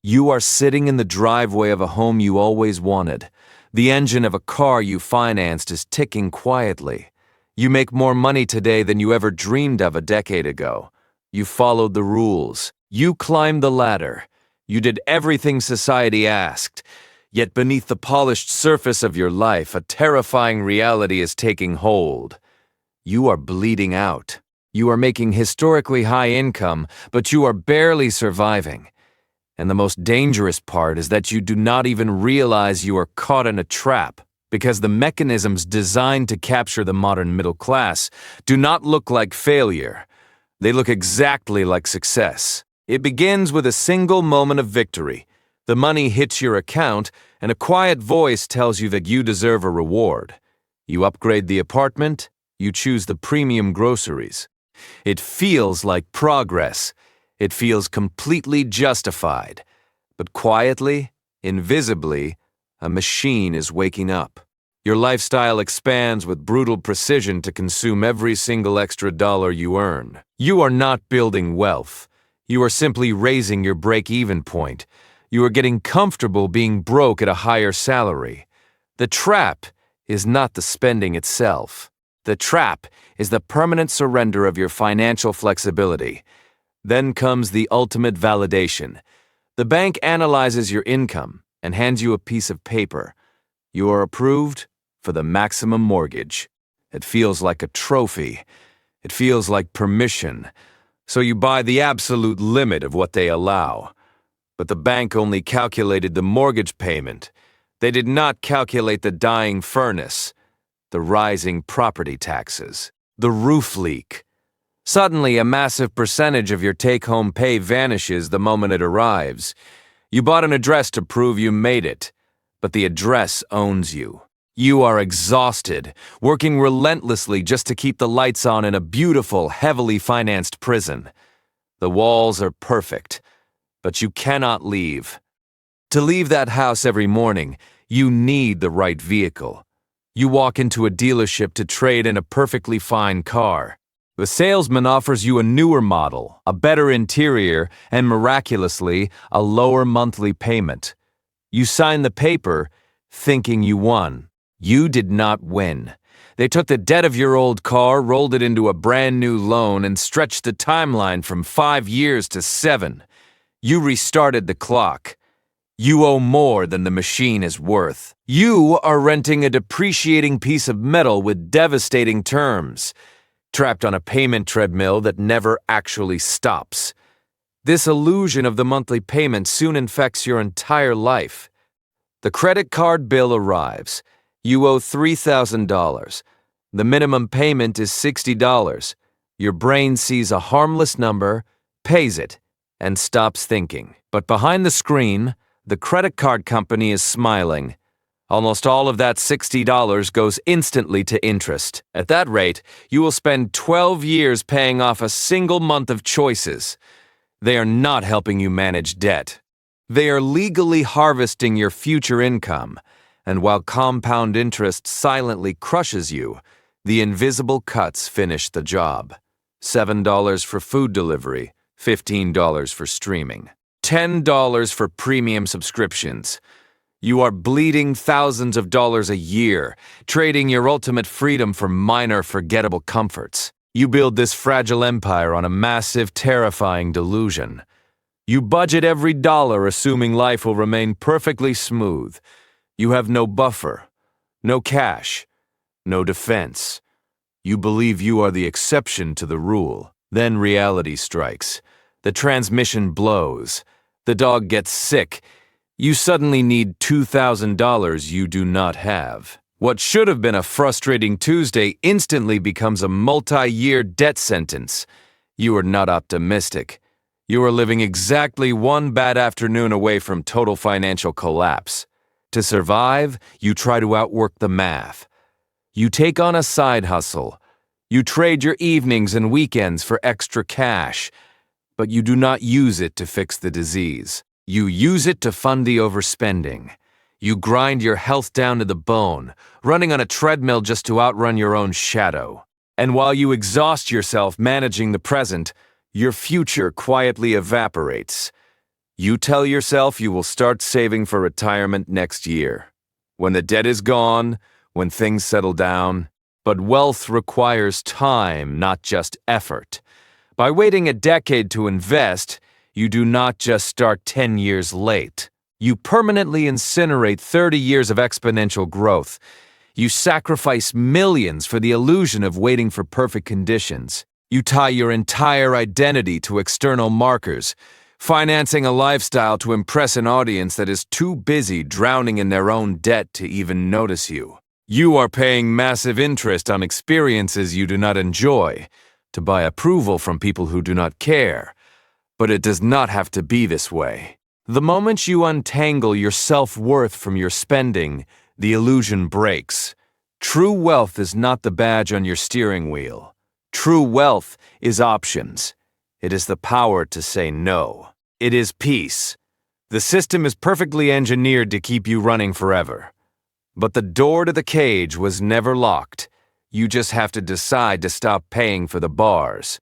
You are sitting in the driveway of a home you always wanted. The engine of a car you financed is ticking quietly. You make more money today than you ever dreamed of a decade ago. You followed the rules. You climbed the ladder. You did everything society asked. Yet beneath the polished surface of your life, a terrifying reality is taking hold. You are bleeding out. You are making historically high income, but you are barely surviving. And the most dangerous part is that you do not even realize you are caught in a trap, because the mechanisms designed to capture the modern middle class do not look like failure. They look exactly like success. It begins with a single moment of victory. The money hits your account, and a quiet voice tells you that you deserve a reward. You upgrade the apartment, you choose the premium groceries. It feels like progress. It feels completely justified. But quietly, invisibly, a machine is waking up. Your lifestyle expands with brutal precision to consume every single extra dollar you earn. You are not building wealth. You are simply raising your break-even point. You are getting comfortable being broke at a higher salary. The trap is not the spending itself. The trap is the permanent surrender of your financial flexibility. Then comes the ultimate validation. The bank analyzes your income and hands you a piece of paper. You are approved for the maximum mortgage. It feels like a trophy. It feels like permission. So you buy the absolute limit of what they allow. But the bank only calculated the mortgage payment. They did not calculate the dying furnace, the rising property taxes, the roof leak. Suddenly, a massive percentage of your take-home pay vanishes the moment it arrives. You bought an address to prove you made it, but the address owns you. You are exhausted, working relentlessly just to keep the lights on in a beautiful, heavily financed prison. The walls are perfect, but you cannot leave. To leave that house every morning, you need the right vehicle. You walk into a dealership to trade in a perfectly fine car. The salesman offers you a newer model, a better interior, and miraculously, a lower monthly payment. You sign the paper, thinking you won. You did not win. They took the debt of your old car, rolled it into a brand new loan, and stretched the timeline from 5 years to 7. You restarted the clock. You owe more than the machine is worth. You are renting a depreciating piece of metal with devastating terms, trapped on a payment treadmill that never actually stops. This illusion of the monthly payment soon infects your entire life. The credit card bill arrives. You owe $3,000. The minimum payment is $60. Your brain sees a harmless number, pays it, and stops thinking. But behind the screen, the credit card company is smiling. Almost all of that $60 goes instantly to interest. At that rate, you will spend 12 years paying off a single month of choices. They are not helping you manage debt. They are legally harvesting your future income, and while compound interest silently crushes you, the invisible cuts finish the job. $7 for food delivery, $15 for streaming, $10 for premium subscriptions. You are bleeding thousands of dollars a year, trading your ultimate freedom for minor, forgettable comforts. You build this fragile empire on a massive, terrifying delusion. You budget every dollar assuming life will remain perfectly smooth. You have no buffer, no cash, no defense. You believe you are the exception to the rule. Then reality strikes. The transmission blows. The dog gets sick. You suddenly need $2,000 you do not have. What should have been a frustrating Tuesday instantly becomes a multi-year debt sentence. You are not optimistic. You are living exactly one bad afternoon away from total financial collapse. To survive, you try to outwork the math. You take on a side hustle. You trade your evenings and weekends for extra cash, but you do not use it to fix the disease. You use it to fund the overspending. You grind your health down to the bone, running on a treadmill just to outrun your own shadow. And while you exhaust yourself managing the present, your future quietly evaporates. You tell yourself you will start saving for retirement next year, when the debt is gone, when things settle down. But wealth requires time, not just effort. By waiting a decade to invest, you do not just start 10 years late. You permanently incinerate 30 years of exponential growth. You sacrifice millions for the illusion of waiting for perfect conditions. You tie your entire identity to external markers, financing a lifestyle to impress an audience that is too busy drowning in their own debt to even notice you. You are paying massive interest on experiences you do not enjoy, to buy approval from people who do not care. But it does not have to be this way. The moment you untangle your self-worth from your spending, the illusion breaks. True wealth is not the badge on your steering wheel. True wealth is options. It is the power to say no. It is peace. The system is perfectly engineered to keep you running forever. But the door to the cage was never locked. You just have to decide to stop paying for the bars.